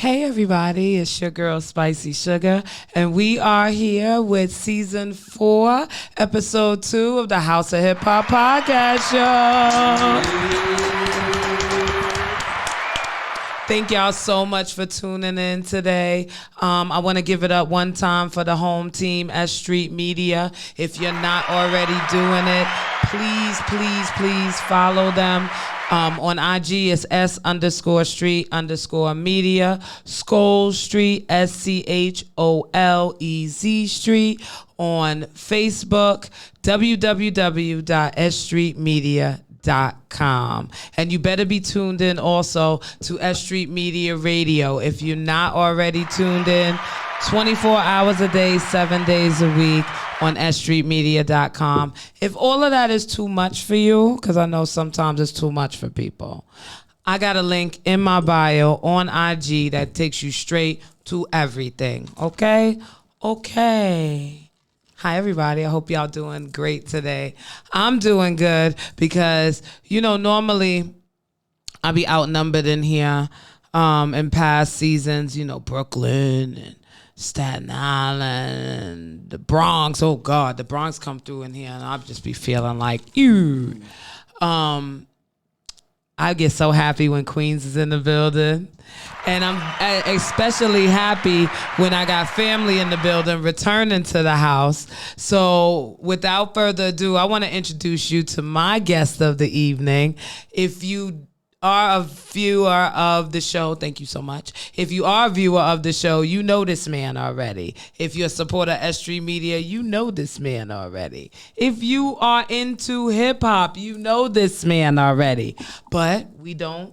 Hey everybody, it's your girl Spicy Sugar, and we are here with season 4, episode 2 of the House of Hip Hop podcast show. Thank y'all so much for tuning in today. I want to give it up one time for the home team, S.STREET Media. If you're not already doing it, please follow them. On IG, it's S_Street_Media. Skole Street, SCHOLEZ Street. On Facebook, www.sstreetmedia.com. And you better be tuned in also to S.STREET Media Radio. If you're not already tuned in, 24 hours a day, 7 days a week on sstreetmedia.com. If all of that is too much for you, because I know sometimes it's too much for people, I got a link in my bio on IG that takes you straight to everything. Okay? Okay. Hi, everybody. I hope y'all doing great today. I'm doing good because, normally I be outnumbered in here in past seasons, Brooklyn and Staten Island, the Bronx. Oh God, the Bronx come through in here, and I'll just be feeling like, ew. I get so happy when Queens is in the building, and I'm especially happy when I got family in the building returning to the house. So without further ado, I want to introduce you to my guest of the evening. If you are a viewer of the show, thank you so much. If you are a viewer of the show, you know this man already. If you're a supporter of S.STREET Media, you know this man already. If you are into hip hop, you know this man already. But we don't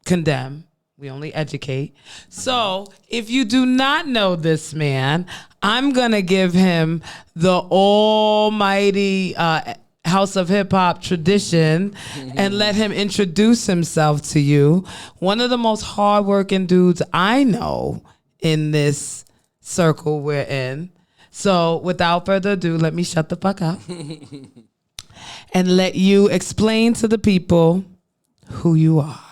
condemn. We only educate. So if you do not know this man, I'm going to give him the almighty House of Hip Hop tradition and let him introduce himself to you. One of the most hardworking dudes I know in this circle we're in. So without further ado, let me shut the fuck up and let you explain to the people who you are.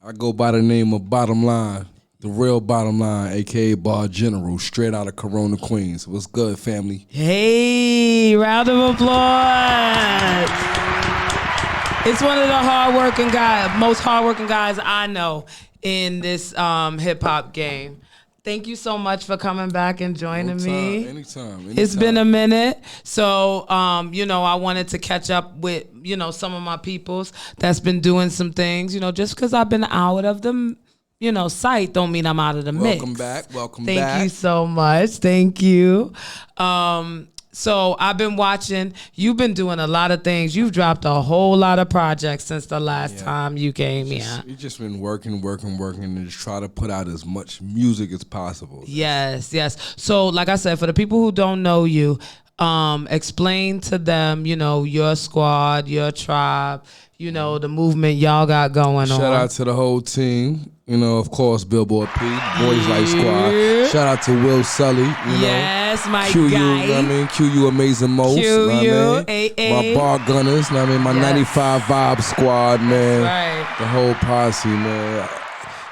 I go by the name of Bottom Line, the real Bottom Line, a.k.a. Bar General, straight out of Corona, Queens. What's good, family? Hey, round of applause. It's one of the most hardworking guys I know in this hip-hop game. Thank you so much for coming back and joining me. Anytime. It's been a minute. So, I wanted to catch up with, some of my peoples that's been doing some things, just because I've been out of them. Sight don't mean I'm out of the mix. Welcome back. Thank you so much. Thank you. So I've been watching. You've been doing a lot of things. You've dropped a whole lot of projects since the last time you came here. You've just been working, and just try to put out as much music as possible. Yes. So like I said, for the people who don't know you, explain to them, your squad, your tribe, the movement y'all got going on. Shout out to the whole team. Of course, Billboard P, Boys Life Squad. Shout out to Will Sully. Yes, my QU, guy. QU Amazing Most. QU, my Bar Gunners, my 95 Vibe Squad, man. Right. The whole posse, man.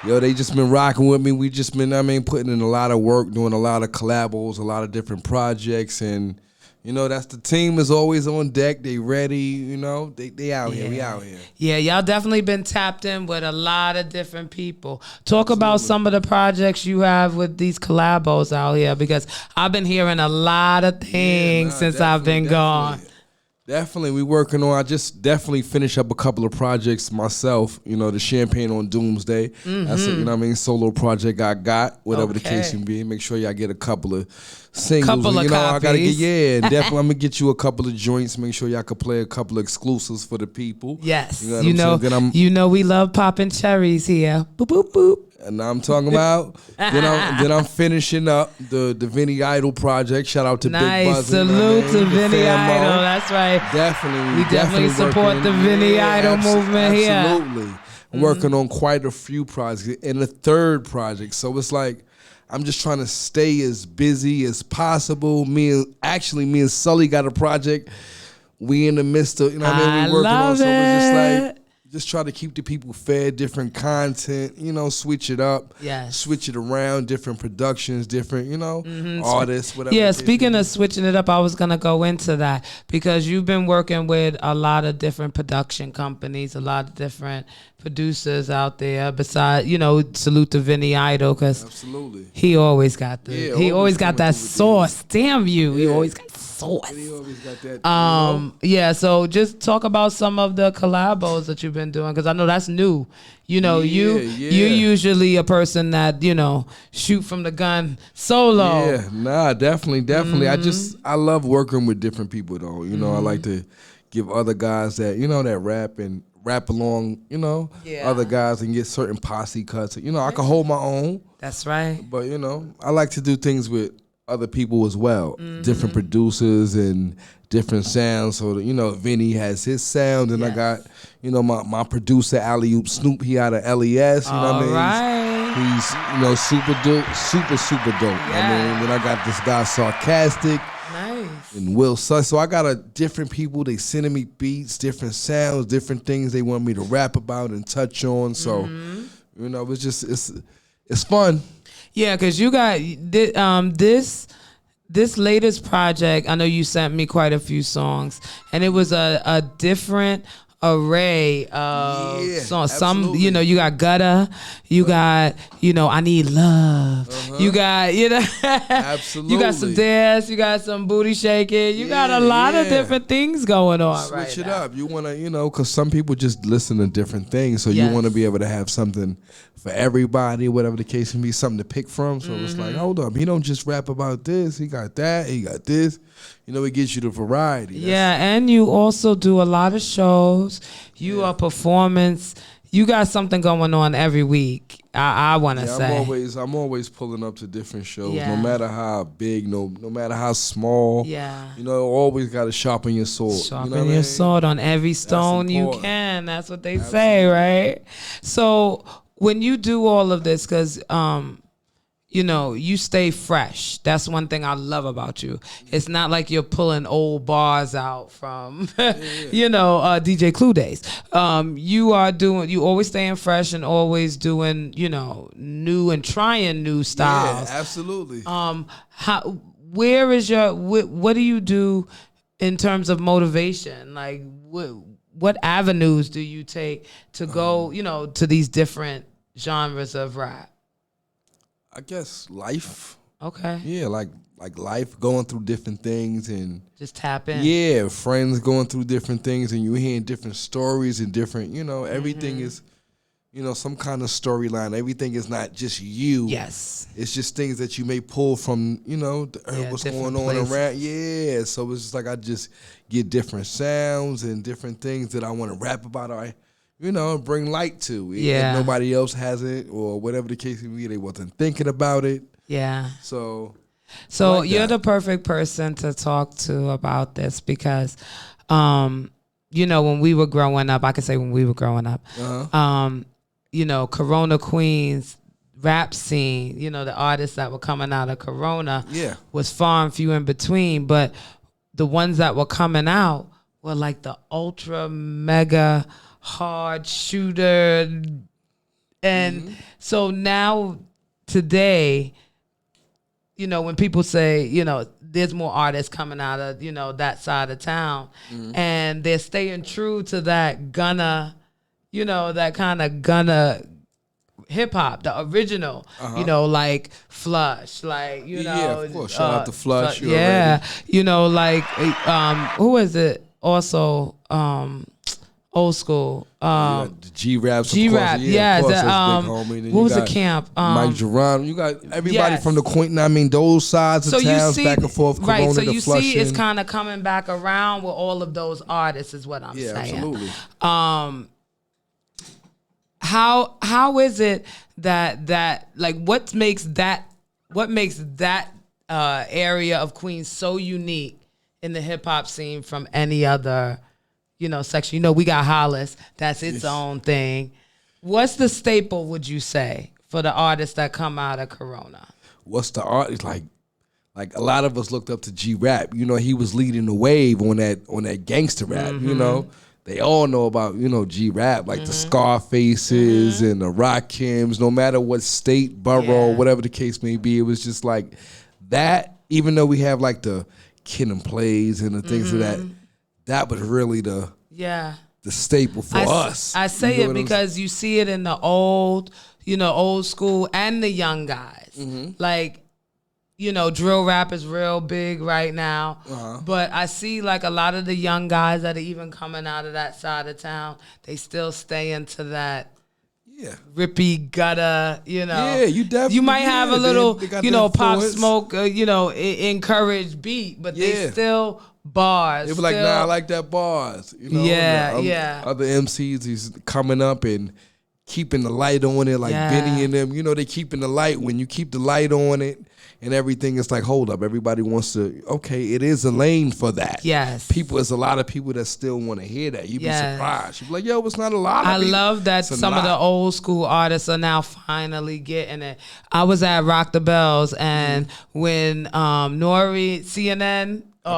Yo, they just been rocking with me. We just been, putting in a lot of work, doing a lot of collabos, a lot of different projects, and that's the team is always on deck. They ready, they out here. We out here. Yeah, y'all definitely been tapped in with a lot of different people. Talk about some of the projects you have with these collabos out here, because I've been hearing a lot of things since I've been gone. Definitely, we working on. I just definitely finished up a couple of projects myself. The Champagne on Doomsday. That's a, solo project I got. Whatever the case may be. Make sure y'all get a couple of singles. Couple of I gotta copies. definitely. I'm gonna get you a couple of joints. Make sure y'all can play a couple of exclusives for the people. Yes, we love popping cherries here. Boop boop boop. And I'm talking about then I'm finishing up the Vinny Idol project. Shout out to Big Buzz. Salute to Vinny Idol. That's right. Definitely. We definitely support the Vinny Idol movement here. Absolutely. Working on quite a few projects. And the third project. So it's like I'm just trying to stay as busy as possible. Me and Sully got a project. We in the midst of, we working on. So it's just like just try to keep the people fed, different content, switch it up, switch it around, different productions, different, artists, whatever. Yeah, speaking of switching it up, I was going to go into that because you've been working with a lot of different production companies, a lot of different producers out there. Besides, salute to Vinny Idol because absolutely, he always got he always got that sauce. Damn you, he always got sauce. He always got that. Yeah. So just talk about some of the collabos that you've been doing because I know that's new. You're usually a person that shoot from the gun solo. Yeah, nah, definitely. I love working with different people though. I like to give other guys that that rap and rap along, other guys and get certain posse cuts. I can hold my own. That's right. But I like to do things with other people as well, different producers and different sounds. So Vinny has his sound, and I got my producer Alley Oop Snoop. He out of LES. You know what I mean? Right. He's super dope, super dope. Yeah. Then I got this guy Sarcastic. Nice. And Will Suss. So I got different people. They sending me beats, different sounds, different things they want me to rap about and touch on. So it's just it's fun. Yeah, because you got this latest project. I know you sent me quite a few songs, and it was a different array of songs. Some, you got Gutter, you got, I Need Love, you got, absolutely, you got some dance, you got some booty shaking, you got a lot of different things going on. Switch it up. You want to, because some people just listen to different things, so you want to be able to have something for everybody, whatever the case may be, something to pick from. So it's like, hold up, he don't just rap about this. He got that. He got this. It gives you the variety. And you also do a lot of shows. You are performance. You got something going on every week. I want to say. I'm always pulling up to different shows, no matter how big, no matter how small. Yeah. Always got to sharpen your sword. Sharpen your sword on every stone you can. That's what they say, right? So when you do all of this, because you stay fresh. That's one thing I love about you. It's not like you're pulling old bars out from, DJ Clue days. You always staying fresh and always doing, new and trying new styles. Yeah, absolutely. What do you do in terms of motivation? Like, what avenues do you take to go, to these different genres of rap? I guess life. Okay. Yeah, like life, going through different things and just tap in. Yeah, friends going through different things and you hearing different stories and different, everything is, some kind of storyline. Everything is not just you. Yes. It's just things that you may pull from, what's going on around. Yeah. So it's just like I just get different sounds and different things that I want to rap about. Bring light to. Yeah. If nobody else has it or whatever the case may be, they wasn't thinking about it. Yeah. So like you're the perfect person to talk to about this because, when we were growing up, I could say when we were growing up, Corona Queens rap scene, the artists that were coming out of Corona was far and few in between, but the ones that were coming out were like the ultra mega hard shooter. And so now today, when people say, there's more artists coming out of, that side of town and they're staying true to that gunna, that kind of gunna hip hop, the original, like Flush, like, yeah, of course. Shout out to Flush. who is it? Also, old school. The G-Raps. G-Rap, yeah. What was the camp? Mike Geron. You got everybody from the Quentin. Those sides of towns, back and forth, Corona, right, so to you Flushing. see it's kind of coming back around with all of those artists is what I'm saying. Absolutely. How is it that like what makes that area of Queens so unique in the hip hop scene from any other section? We got Hollis, that's its own thing. What's the staple, would you say, for the artists that come out of Corona? What's the art? It's like a lot of us looked up to G-Rap. He was leading the wave on that gangster rap. they all know about, G-Rap, like the Scarfaces and the Rakims, no matter what state, borough, whatever the case may be. It was just like that, even though we have like the Kid and Plays and the things of that was really the staple for us. I say it because you see it in the old school and the young guys. Like, drill rap is real big right now. But I see like a lot of the young guys that are even coming out of that side of town, they still stay into that rippy gutter, Yeah, you definitely. You might have a little, they Pop Smoke, encouraged beat, but they still bars. They were like, nah, I like that bars. Other MCs is coming up and keeping the light on it, like Benny and them. They keeping the light. When you keep the light on it and everything, it's like, hold up, everybody wants to, okay, it is a lane for that. Yes. There's a lot of people that still want to hear that. You'd be surprised. You'd be like, yo, it's not a lot of I love that some of the old school artists are now finally getting it. I was at Rock the Bells, and when Nori, CNN, I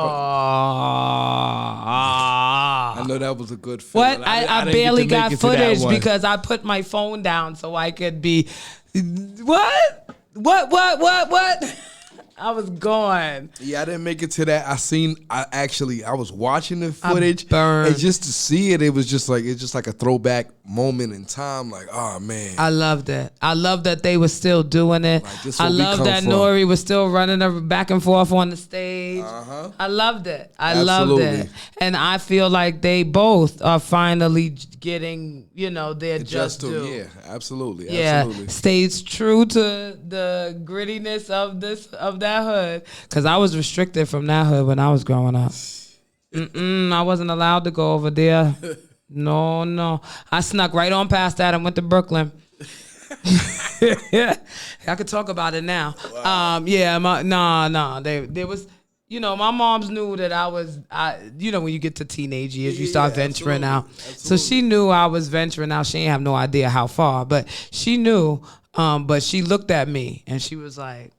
know that was a good film. What? I barely got footage because I put my phone down so I could be. What? I was gone. Yeah, I didn't make it to that. I was watching the footage. And just to see it, it was just like, it's just like a throwback moment in time. Like, oh man. I loved it. I love that they were still doing it. Like, I love that Nori was still running back and forth on the stage. I loved it. I loved it. And I feel like they both are finally getting, their just due. Yeah, absolutely. Yeah, absolutely. Stays true to the grittiness of that hood. Because I was restricted from that hood when I was growing up. I wasn't allowed to go over there. No. I snuck right on past that and went to Brooklyn. I could talk about it now. Wow. There was, my moms knew that I was, when you get to teenage years, you start venturing out. Absolutely. So she knew I was venturing out. She ain't have no idea how far, but she knew. But she looked at me and she was like,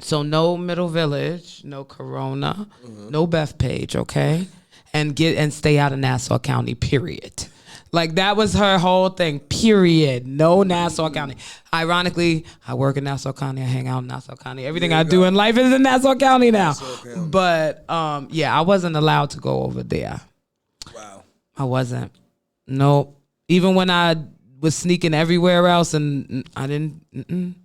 so no Middle Village, no Corona, no Bethpage, okay? And stay out of Nassau County, period. Like, that was her whole thing, period. No Nassau County. Ironically, I work in Nassau County. I hang out in Nassau County. Everything I do in life is in Nassau County now. But, I wasn't allowed to go over there. Wow. I wasn't. Nope. Even when I was sneaking everywhere else, and I didn't,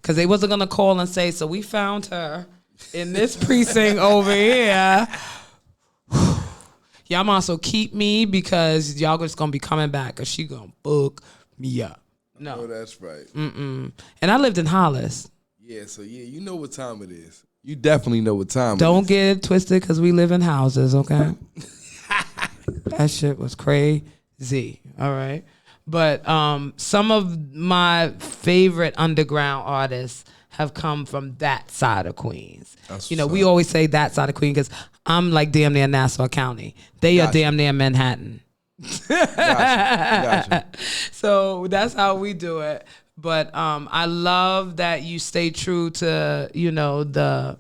because they wasn't going to call and say, so we found her in this precinct over here. Y'all might also keep me because y'all just going to be coming back because she going to book me up. No. Oh, that's right. And I lived in Hollis. Yeah, so you know what time it is. You definitely know what time it is. Don't get it twisted because we live in houses, okay? That shit was crazy, all right? But some of my favorite underground artists have come from that side of Queens. We always say that side of Queens because I'm like damn near Nassau County. They are damn near Manhattan. Gotcha. So that's how we do it. But I love that you stay true to, the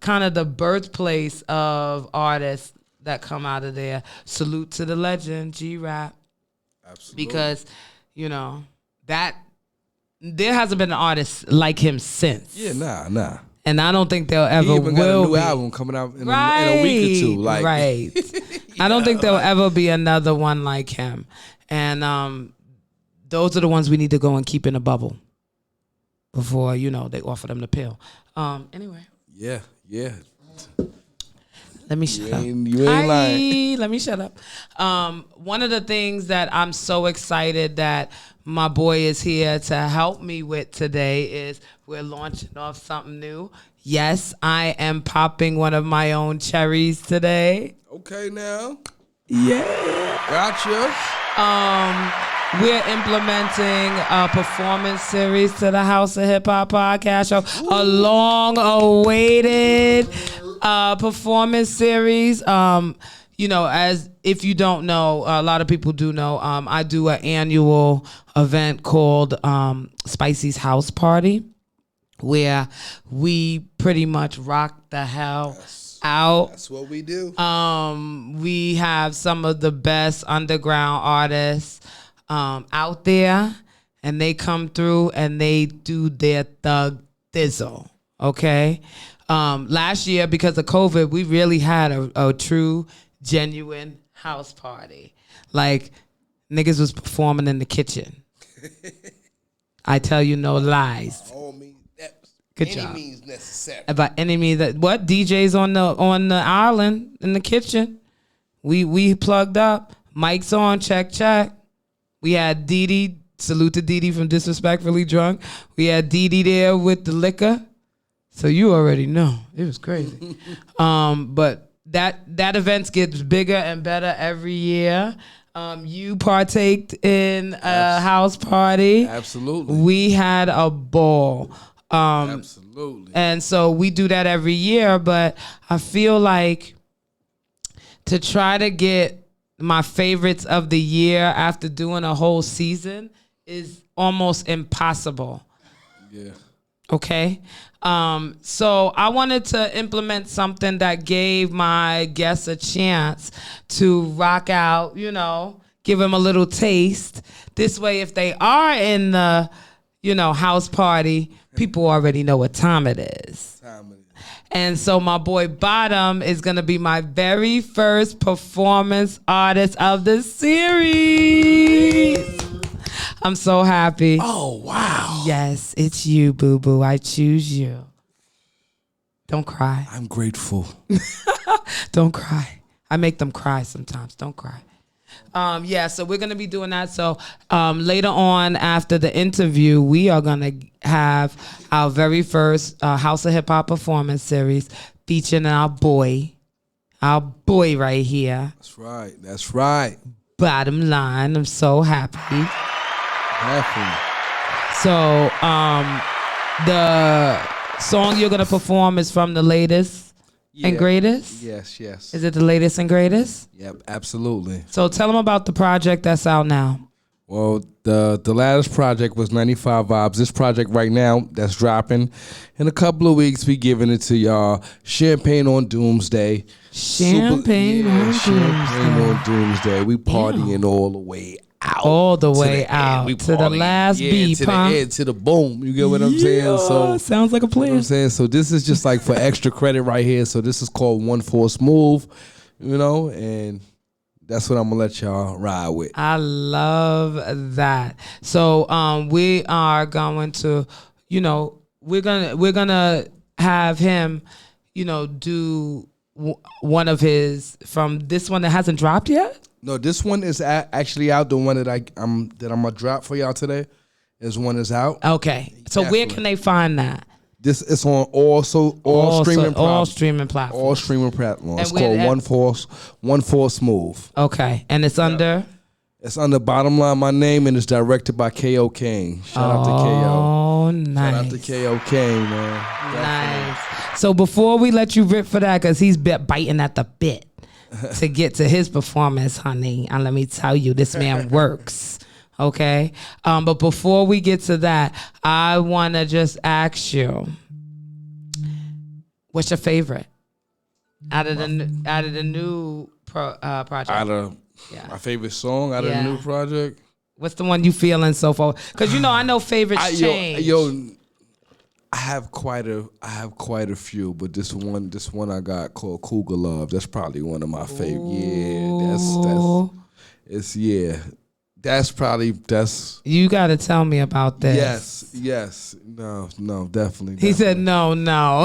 kind of the birthplace of artists that come out of there. Salute to the legend, G-Rap. Absolutely. Because, that there hasn't been an artist like him since. Yeah, nah. And I don't think they'll ever he even got a new be. album coming out in a week or two. Like, right. I don't think there'll ever be another one like him. And those are the ones we need to go and keep in a bubble before, they offer them the pill. Anyway. Yeah. Let me shut up. You ain't lying. Let me shut up. One of the things that I'm so excited that my boy is here to help me with today is we're launching off something new. Yes, I am popping one of my own cherries today. Okay, now. Yeah. Gotcha. We're implementing a performance series to the House of Hip Hop podcast show. Ooh. A long-awaited performance series. As if you don't know, a lot of people do know, I do an annual event called Spicy's House Party, where we pretty much rock the hell out. That's what we do. We have some of the best underground artists out there, and they come through and they do their thug thizzle. Okay. Last year, because of COVID, we really had a true, genuine house party. Like, niggas was performing in the kitchen. I tell you no lies. By all means, Good any job. means necessary. By any means, what DJs on the island in the kitchen? We plugged up. Mics on. Check. We had Dee Dee. Salute to Dee Dee from Disrespectfully Drunk. We had Dee Dee there with the liquor. So you already know. It was crazy. But that event gets bigger and better every year. You partaked in a house party. Absolutely. We had a ball. Absolutely. And so we do that every year, but I feel like to try to get my favorites of the year after doing a whole season is almost impossible. Yeah. Okay. So I wanted to implement something that gave my guests a chance to rock out, give them a little taste. This way, if they are in the, house party, people already know what time it is. And so my boy Bottem is going to be my very first performance artist of the series. I'm so happy. Oh, wow. Yes, it's you, boo-boo. I choose you. Don't cry. I'm grateful. Don't cry. I make them cry sometimes. Don't cry. So we're going to be doing that. So later on after the interview, we are going to have our very first House of Hip Hop performance series featuring our boy right here. That's right. Bottom line, I'm so happy. So the song you're going to perform is from the latest and greatest? Yes. Is it the latest and greatest? Yep, absolutely. So tell them about the project that's out now. Well, the latest project was 95 Vibes. This project right now that's dropping in a couple of weeks, we giving it to y'all. Champagne on Doomsday. Champagne on Doomsday. We partying all the way out. All the way out. To the last beat, to the end, to the boom. You get what I'm saying? So sounds like a plan. You know what I'm saying? So this is just like for extra credit right here. So this is called 1-4 Smooth, and that's what I'm gonna let y'all ride with. I love that. So we are going to, we're gonna have him, do one of his from this one that hasn't dropped yet. No, this one is actually out. The one that I'm gonna drop for y'all today is one is out. Okay, so where can they find that? This is on all streaming platforms. All streaming platforms. It's called 1-4 Smooth. Okay, and it's under. It's under Bottom Line, my name, and it's directed by K.O. Kane. Shout out to K.O. Oh, nice. Shout out to K.O. Kane, man. Nice. So before we let you rip for that, because he's biting at the bit to get to his performance, honey, and let me tell you, this man works. Okay? But before we get to that, I want to just ask you, what's your favorite out of the new project? My favorite song out of the new project. What's the one you feeling so far? Because I know favorites change. I have quite a few, but this one I got called Cougar Love. That's probably one of my favorite. That's you got to tell me about this. Yes. No, definitely. He said no.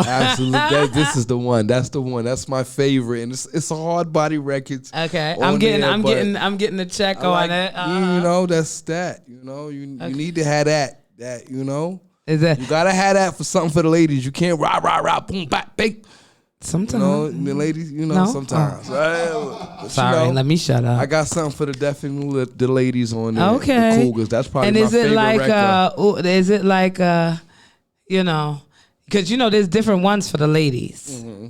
Absolutely. This is the one. That's the one. That's my favorite. And it's a hard body record. Okay. I'm getting a check on it. That's that. You need to have that. Is that you gotta have that for something for the ladies. You can't rah boom bap bake. Sometimes the ladies, no? sometimes. But, sorry, let me shut up. I got something for the ladies on there. Okay, the Cougars. That's probably my favorite record. Is it like because there's different ones for the ladies. Mm-hmm.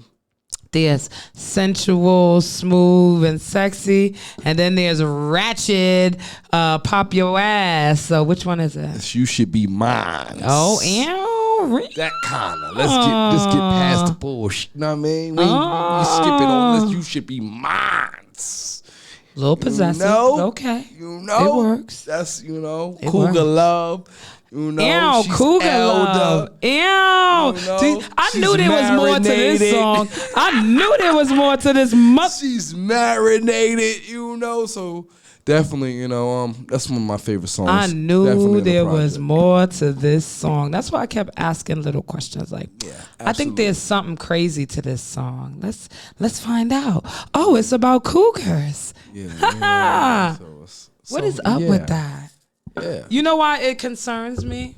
There's sensual, smooth, and sexy. And then there's ratchet, pop your ass. So which one is it? You should be mine. Oh, ew. That kind of. Let's get past the bullshit. You know what I mean? When you skip it on this, you should be mine. A little possessive. Okay. It works. That's, It cougar works. love. Ew, she's cougar elder. love. Ew. See, I knew there was more to this marinated. song. I knew there was more to this. She's marinated, so definitely, that's one of my favorite songs. I knew Definitely in the there was project. more to this song. That's why I kept asking little questions like, Yeah, I think there's something crazy to this song. Let's find out. Oh, it's about cougars. Yeah. What is up with that? Yeah. You know why it concerns me?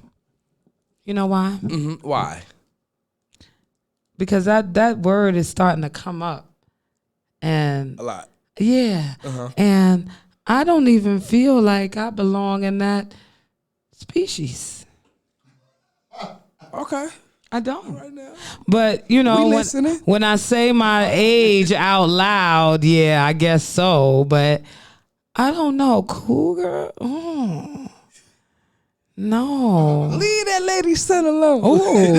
You know why? Mm-hmm. Why? Because that word is starting to come up. And A lot. yeah. Uh-huh. And I don't even feel like I belong in that species. Okay. I don't. Right now. But, We listening. when I say my age out loud, yeah, I guess so. But I don't know. Cougar? Oh. No. Leave that lady son alone. Oh.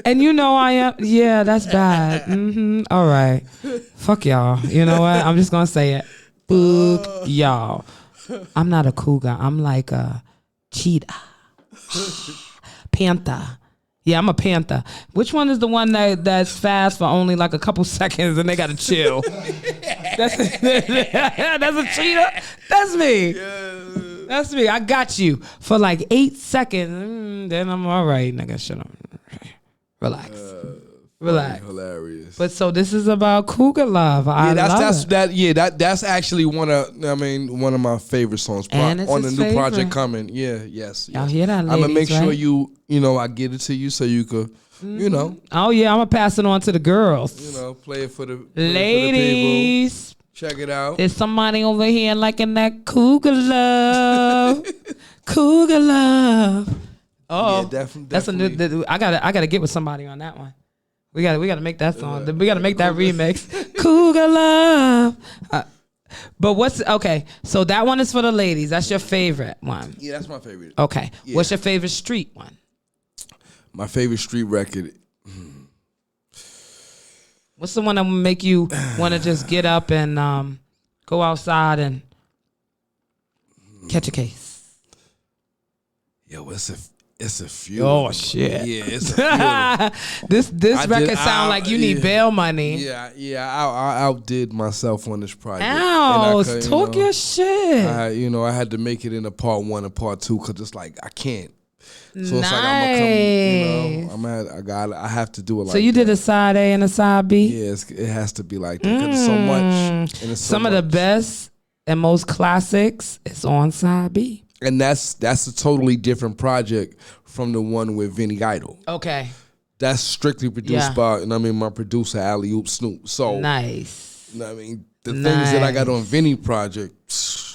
And I am. Yeah, that's bad. All right. Fuck y'all. You know what? I'm just going to say it. Fuck y'all. I'm not a cougar. I'm like a cheetah. Panther. Yeah, I'm a panther. Which one is the one that's fast for only like a couple seconds and they got to chill? That's a cheetah? That's me. That's me. I got you for like 8 seconds. Then I'm all right, nigga. Shut up. Relax. Relax. Hilarious. But so this is about cougar love. That's actually one of my favorite songs And it's on the his new favorite. project coming. Yeah, yes. Y'all hear that, I'm gonna make ladies, sure right? I get it to you so you could, Oh yeah, I'm gonna pass it on to the girls. play it for the people. Ladies, Check it out. there's somebody over here liking that cougar love. Cougar love. Oh, Yeah, definitely. that's a new. I gotta get with somebody on that one. We gotta make that song. We gotta make that remix. Cougar love. But okay? So that one is for the ladies. That's your favorite one. Yeah, that's my favorite. Okay. Yeah. What's your favorite street one? My favorite street record. What's the one that will make you want to just get up and go outside and catch a case? Yo, it's a few. Oh shit! Yeah, it's a few. This record sound like you need bail money. Yeah. I outdid myself on this project. Ow! And I could, Talk your shit. I had to make it into part 1 and part 2 because it's like I can't. So it's like I have to do it like that. So you did a side A and a side B? Yeah, it has to be like that because it's so much. And it's Some of the best and most classics is on side B. And that's a totally different project from the one with Vinny Idol. Okay. That's strictly produced by, my producer, Alley Oop Snoop. So nice. The things that I got on Vinny project.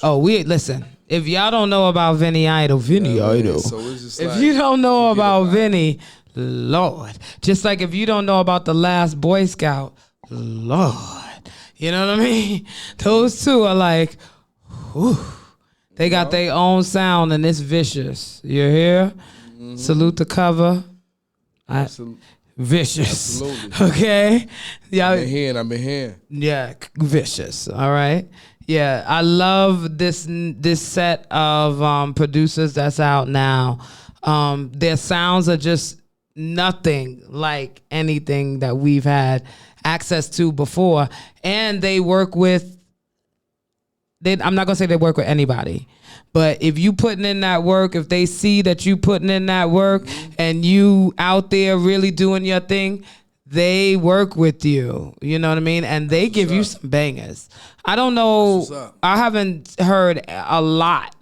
Oh, listen. If y'all don't know about Vinny Idol. So it's just if you don't know about Vinny, Lord. Just like if you don't know about the Last Boy Scout, Lord. You know what I mean? Those two are like, whew. They got their own sound and it's vicious. You hear? Mm-hmm. Salute the cover. Vicious. Absolutely. Okay? Yeah. I've been here. Yeah, vicious. All right. Yeah, I love this set of producers that's out now. Their sounds are just nothing like anything that we've had access to before, and they work with. I'm not gonna say they work with anybody, but if you putting in that work, if they see that you putting in that work and you out there really doing your thing, they work with you. You know what I mean? And they give you some bangers. I don't know. I haven't heard a lot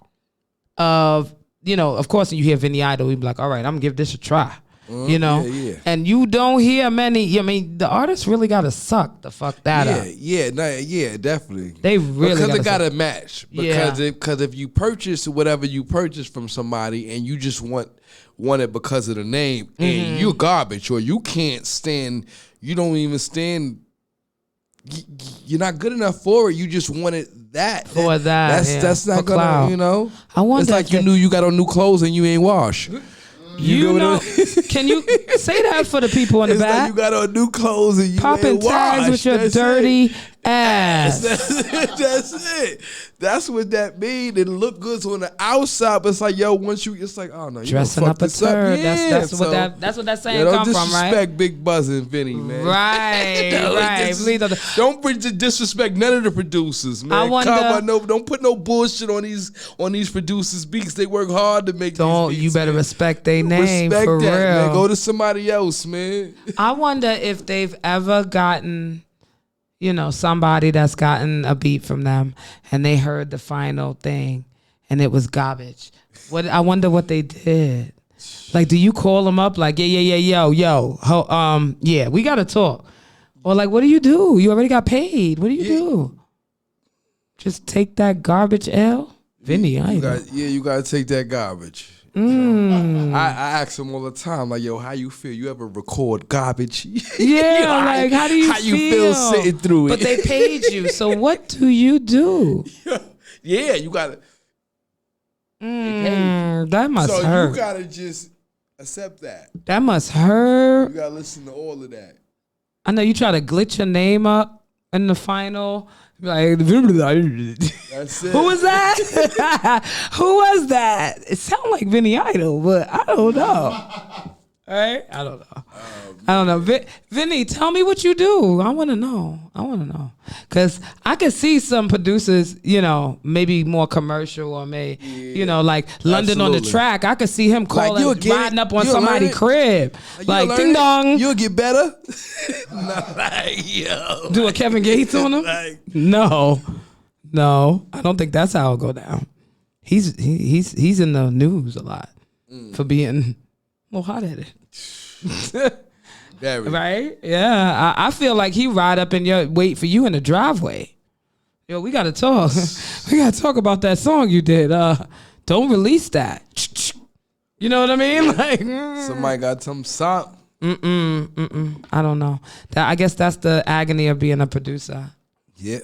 of, of course, when you hear Vinny Idol, you be like, all right, I'm gonna give this a try. You know, yeah. and you don't hear many. I mean, the artists really gotta suck the fuck that up. Yeah, definitely. They really because it gotta gotta match. Because if you purchase whatever you purchase from somebody and you just want it because of the name, and you're garbage, or you can't stand, you don't even stand. You're not good enough for it. You just wanted that. That's not gonna. You know. I wonder. It's like you knew you got on new clothes and you ain't washed. You know, can you say that for the people in the back? Like you got on new clothes and you popping tags with your dirty ass. That's it. That's what that mean. It look good on the outside, but it's like, yo, once you, it's like, oh no, you dressing up a turd. Yeah, that's what that saying don't come from, right? Disrespect Big Buzz and Vinny, man. Right. Don't disrespect none of the producers, man. I wonder. Don't put no bullshit on these producers' beats. They work hard to make. These beats, you better respect their name. Respect for that, real. man. Go to somebody else, man. I wonder if they've ever gotten, somebody that's gotten a beat from them and they heard the final thing and it was garbage. I wonder what they did. Like, do you call them up like, yo, yeah, we gotta talk, or like, what do? You already got paid. What do you do? Just take that garbage L, Vinny. You gotta take that garbage. I ask them all the time, like, yo, how you feel? You ever record garbage? Yeah, like, how do you feel sitting through it? But they paid you, so what do you do? Yeah, you gotta. That must hurt. So you gotta just accept that. That must hurt. You gotta listen to all of that. I know you try to glitch your name up in the final. Like, that's it. Who was that? Who was that? It sounded like Vinny Idol, but I don't know. All right? I don't know. I don't know. Vinny, tell me what you do. I want to know. Because I could see some producers, maybe more commercial or like London on the Track. I could see him calling, riding up on somebody's crib. Like, ding dong. You'll get better. Do a Kevin Gates on him? No. I don't think that's how it'll go down. He's in the news a lot for being hot-headed. Right? Yeah. I feel like he ride up and wait for you in the driveway. Yo, we gotta talk. We gotta talk about that song you did. Don't release that. You know what I mean? Like, somebody got some sop. I don't know. I guess that's the agony of being a producer. Yeah.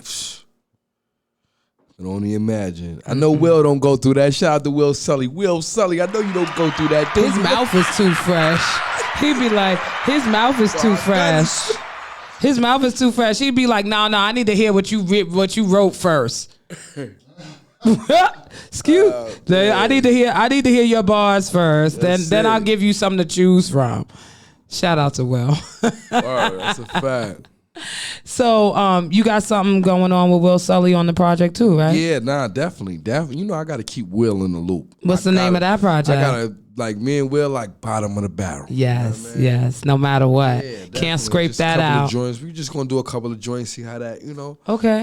I can only imagine. I know Will don't go through that. Shout out to Will Sully. Will Sully, I know you don't go through that. His mouth is too fresh. He'd be like, his mouth is too fresh. His mouth is too fresh. He'd be like, no, I need to hear what you wrote first. Excuse me. I need to hear your bars first. Then I'll give you something to choose from. Shout out to Will. That's a fact. So, you got something going on with Will Sully on the project too, right? Yeah, definitely. I got to keep Will in the loop. What's the name of that project? I gotta, like, me and Will, like, bottom of the barrel. Yes, yes. No matter what, can't scrape just that out. Joints. We just gonna do a couple of joints, see how that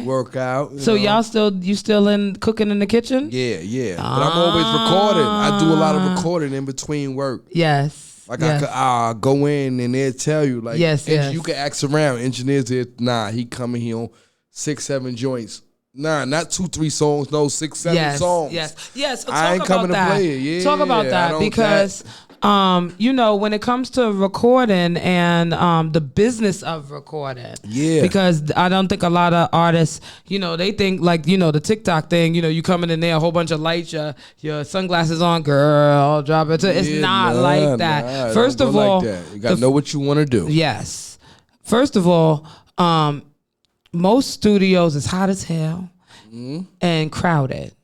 work out. So y'all still in cooking in the kitchen? Yeah. But I'm always recording. I do a lot of recording in between work. Yes. Like, I could go in and they'll tell you, like, you can ask around. Engineers, he coming here on 6-7 joints. Nah, not 2-3 songs. No, 6-7 songs. Yes. So I ain't coming to play it. Yeah, talk about that because, when it comes to recording and the business of recording. Yeah. Because I don't think a lot of artists, they think like, the TikTok thing. You coming in there, a whole bunch of lights, your sunglasses on, girl, drop it. It's not like that. First of all, like that. You gotta know what you want to do. Yes. First of all, most studios is hot as hell and crowded.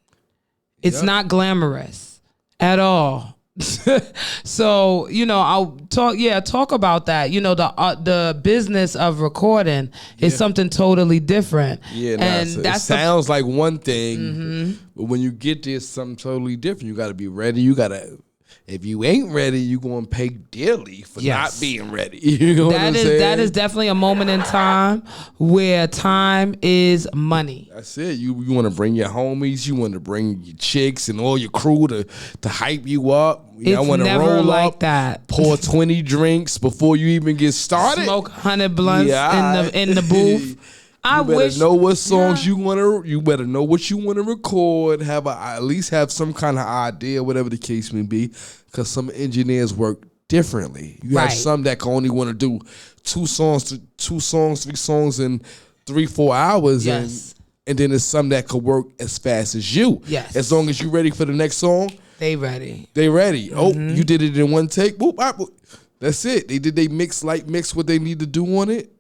It's not glamorous at all. So, I'll talk about that. The business of recording is something totally different. Yeah, and it sounds like one thing, but when you get there, it's something totally different. You got to be ready. You got to If you ain't ready, you gonna pay dearly for not being ready. You know what I'm saying? That is definitely a moment in time where time is money. That's it. You want to bring your homies, you want to bring your chicks and all your crew to hype you up. It's want to never roll like up, that. pour 20 drinks before you even get started. Smoke 100 blunts in the booth. You better know what songs you want to. You better know what you want to record. At least have some kind of idea, whatever the case may be, because some engineers work differently. You have some that can only want to do 3 songs in 3-4 hours, and then there's some that could work as fast as you. Yes, as long as you ready for the next song, they ready. Mm-hmm. Oh, you did it in one take. Boop, that's it. They mix what they need to do on it.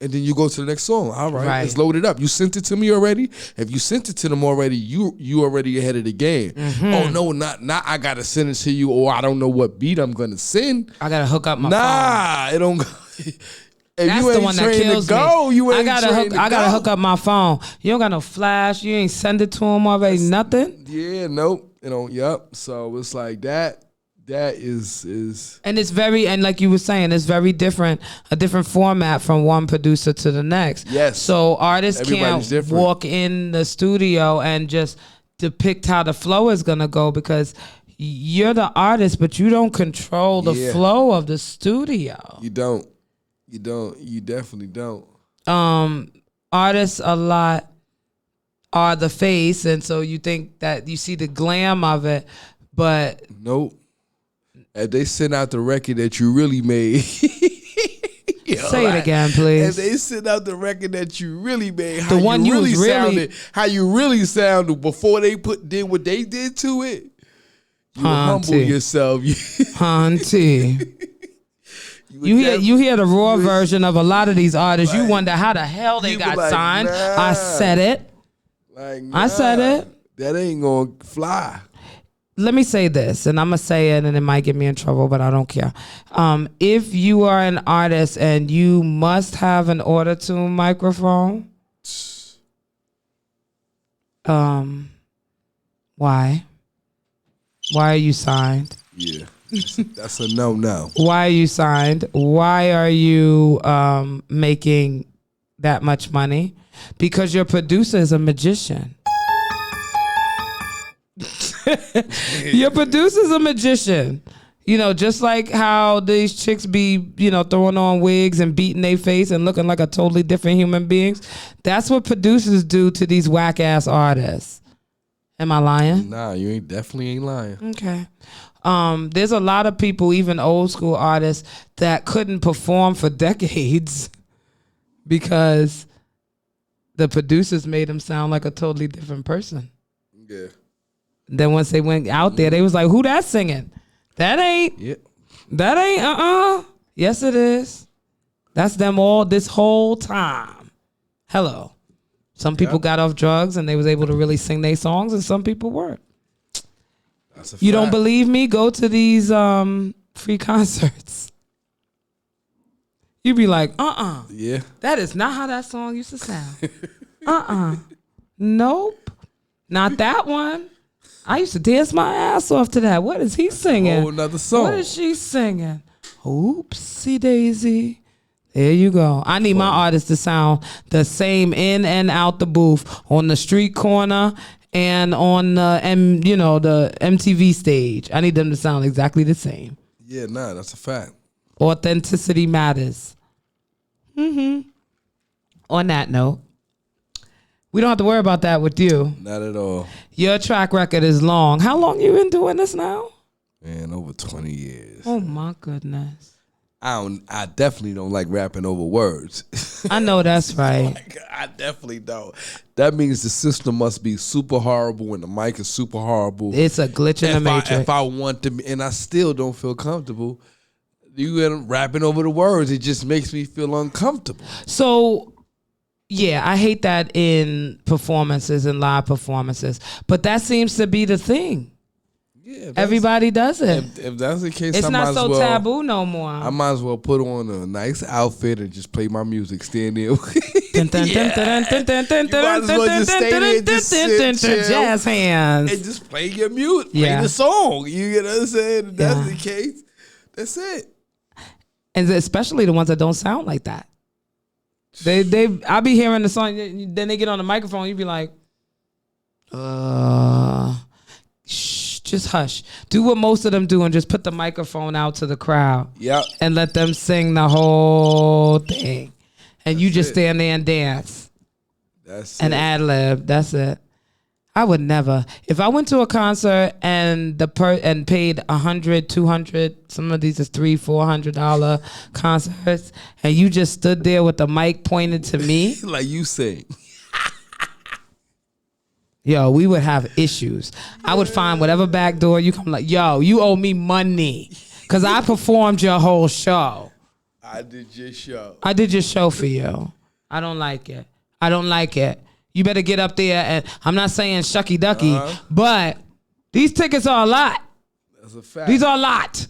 And then you go to the next song. All right, let's load it up. You sent it to me already? If you sent it to them already, you already ahead of the game. Mm-hmm. Oh, no, not I got to send it to you, or I don't know what beat I'm going to send. I got to hook up my phone. It don't go. That's the one that kills me. I gotta hook up my phone. You don't got no flash. You ain't send it to them already. Nothing. Yeah, nope. Yep. So it's like that. That is and it's and like you were saying, it's very different, a different format from one producer to the next. Yes. So artists can't walk in the studio and just depict how the flow is gonna go, because you're the artist, but you don't control the flow of the studio. You don't. You definitely don't. Artists a lot are the face, and so you think that you see the glam of it, but nope. If they send out the record that you really made, say it again, please. If they send out the record that you really made, how you really sounded before they did what they did to it, you humble yourself. Hunty. You hear the raw version of a lot of these artists. You wonder how the hell they got signed. Nah. I said it. I said it. That ain't gonna fly. Let me say this, and I'm going to say it, and it might get me in trouble, but I don't care. If you are an artist and you must have an auto-tune microphone, why? Why are you signed? Yeah, that's a no. Why are you signed? Why are you making that much money? Because your producer is a magician. Your producer's a magician. Just like how these chicks be, throwing on wigs and beating their face and looking like a totally different human beings. That's what producers do to these whack ass artists. Am I lying? Nah, you definitely ain't lying. Okay. There's a lot of people, even old school artists, that couldn't perform for decades because the producers made them sound like a totally different person. Yeah. Then once they went out there, they was like, who that singing? That ain't. Yep. That ain't. Yes, it is. That's them all this whole time. Hello. Some people got off drugs and they was able to really sing their songs, and some people weren't. That's a fact. You don't believe me? Go to these free concerts. You be like, Yeah. that is not how that song used to sound. Nope. Not that one. I used to dance my ass off to that. What is he singing? A whole nother song. What is she singing? Oopsie daisy. There you go. I need my artists to sound the same in and out the booth, on the street corner and on the MTV stage. I need them to sound exactly the same. Yeah, that's a fact. Authenticity matters. On that note, we don't have to worry about that with you. Not at all. Your track record is long. How long you been doing this now? Man, over 20 years. Oh my goodness. I definitely don't like rapping over words. I know that's right. I definitely don't. That means the system must be super horrible and the mic is super horrible. It's a glitch in the matrix. If I want to, and I still don't feel comfortable, you end up rapping over the words. It just makes me feel uncomfortable. So, yeah, I hate that in performances and live performances, but that seems to be the thing. Yeah, everybody does it. If that's the case, It's I not might so as well, taboo no more. I might as well put on a nice outfit and just play my music, stand there. Jazz hands. And just play your music, play the song. You get what I'm saying? If that's the case, that's it. And especially the ones that don't sound like that. I be hearing the song, then they get on the microphone, you be like, shh, just hush. Do what most of them do and just put the microphone out to the crowd. Yep. And let them sing the whole thing. And you just stand there and dance. That's and ad lib. That's it. I would never. If I went to a concert and and paid $100, $200, some of these is $300-$400 concerts, and you just stood there with the mic pointed to me, like you sing. Yo, we would have issues. I would find whatever back door you come like, yo, you owe me money because I performed your whole show. I did your show. I did your show for you. I don't like it. I don't like it. You better get up there and I'm not saying shucky ducky, but these tickets are a lot. That's a fact. These are a lot.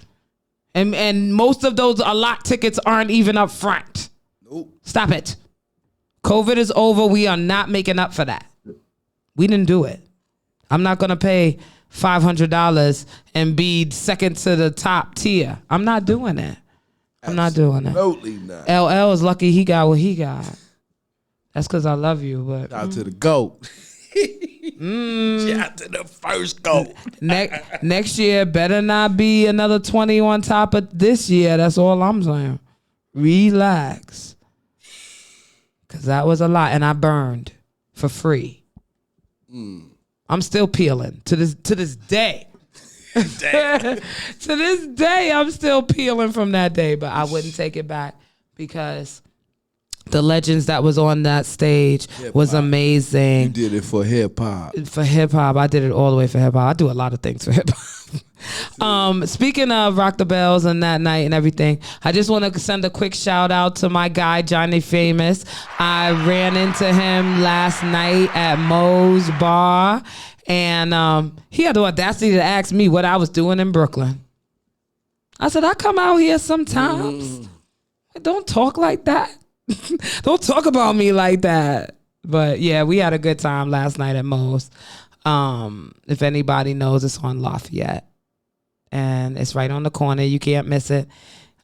And most of those a lot tickets aren't even up front. Nope. Stop it. COVID is over. We are not making up for that. We didn't do it. I'm not going to pay $500 and be second to the top tier. I'm not doing it. I'm not doing it. Absolutely not. LL is lucky he got what he got. That's because I love you. But shout out to the GOAT. Shout out to the first GOAT. Next year better not be another 20 on top of this year. That's all I'm saying. Relax. Because that was a lot. And I burned for free. I'm still peeling to this day. To this day, I'm still peeling from that day. But I wouldn't take it back because the legends that was on that stage was amazing. You did it for hip hop. For hip hop, I did it all the way for hip hop. I do a lot of things for hip hop. Speaking of Rock the Bells and that night and everything, I just want to send a quick shout out to my guy Johnny Famous. I ran into him last night at Moe's Bar, and he had the audacity to ask me what I was doing in Brooklyn. I said, I come out here sometimes. Don't talk like that. Don't talk about me like that. But yeah, we had a good time last night at Moe's. If anybody knows, it's on Lafayette. And it's right on the corner. You can't miss it.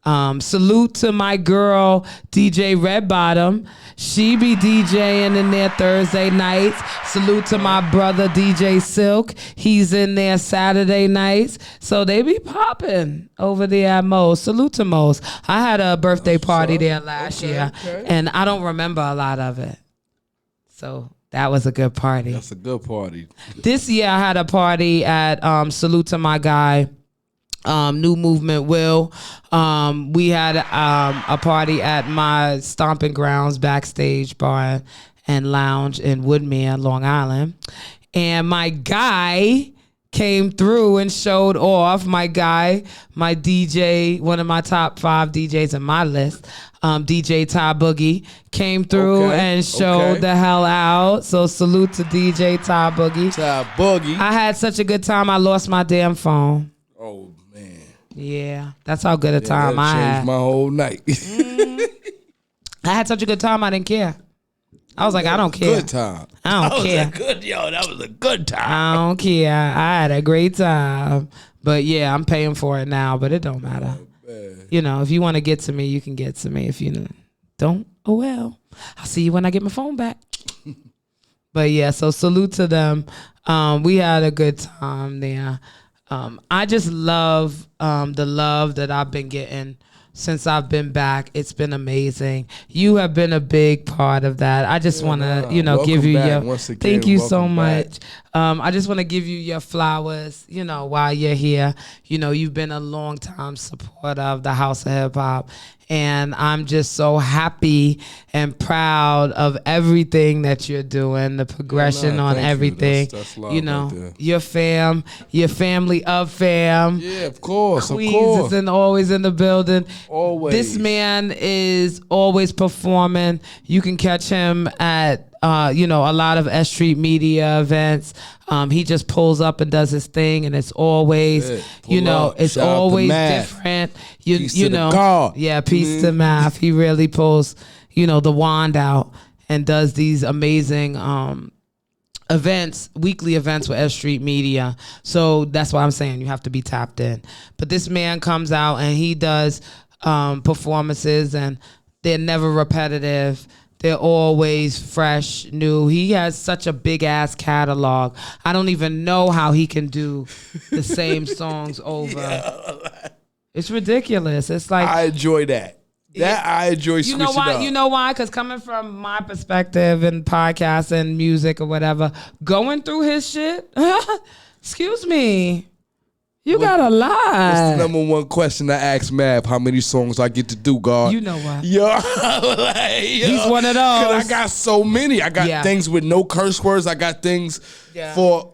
Salute to my girl, DJ Red Bottom. She be DJing in there Thursday nights. Salute to my brother, DJ Silk. He's in there Saturday nights. So they be popping over there at Moe's. Salute to Moe's. I had a birthday party there last year, and I don't remember a lot of it. So that was a good party. That's a good party. This year I had a party at Salute to my guy, New Movement Will. We had a party at my stomping grounds backstage bar and lounge in Woodmere, Long Island. And my guy came through and showed off. My guy, my DJ, one of my top 5 DJs in my list, DJ Ty Boogie, came through and showed the hell out. So salute to DJ Ty Boogie. Ty Boogie. I had such a good time, I lost my damn phone. Oh, man. Yeah, that's how good a time I had. Changed my whole night. I had such a good time, I didn't care. I was like, I don't care. Good time. I don't care. That was a good time. I don't care. I had a great time. But yeah, I'm paying for it now, but it don't matter. You know, if you want to get to me, you can get to me. If you don't, oh well. I'll see you when I get my phone back. But yeah, so salute to them. We had a good time there. I just love the love that I've been getting since I've been back. It's been amazing. You have been a big part of that. I just want to, give you your, thank you so much. I just want to give you your flowers, while you're here. You've been a long time supporter of the House of Hip Hop. And I'm just so happy and proud of everything that you're doing, the progression on everything. That's love right there. Your family of fam. Yeah, of course, Queens is always in the building. Always. This man is always performing. You can catch him at a lot of S Street Media events. He just pulls up and does his thing, and it's always, it's always different. Peace to the God. Yeah, peace to math. He really pulls, the wand out and does these amazing events, weekly events with S Street Media. So that's why I'm saying you have to be tapped in. But this man comes out and he does performances, and they're never repetitive. They're always fresh, new. He has such a big ass catalog. I don't even know how he can do the same songs over. Yeah. It's ridiculous. It's like, I enjoy that. I enjoy switching up. You know why? Because coming from my perspective and podcasts and music or whatever, going through his shit, excuse me, you got a lot. What's the number one question I ask Mav? How many songs I get to do, God? You know what? He's one of those. Because I got so many. I got things with no curse words. I got things for,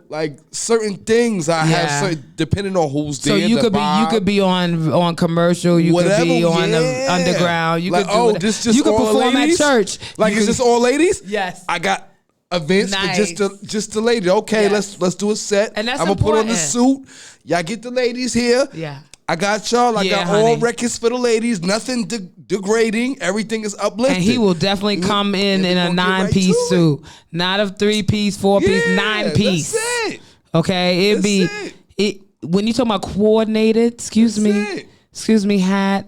like certain things I have, depending on who's there. So you could be on commercial. You could be on the underground. You could do just you could perform ladies? at church. Like, is this all ladies? Yes. I got events for just the ladies. Okay, let's do a set. And that's I'm gonna put on the suit. Y'all get the ladies here. Yeah. I got y'all. I got all records for the ladies. Nothing degrading. Everything is uplifting. And he will definitely come in a 9-piece suit. Not a 3-piece, 4-piece, 9-piece. That's it. Okay? When you talk about coordinated, excuse me, hat,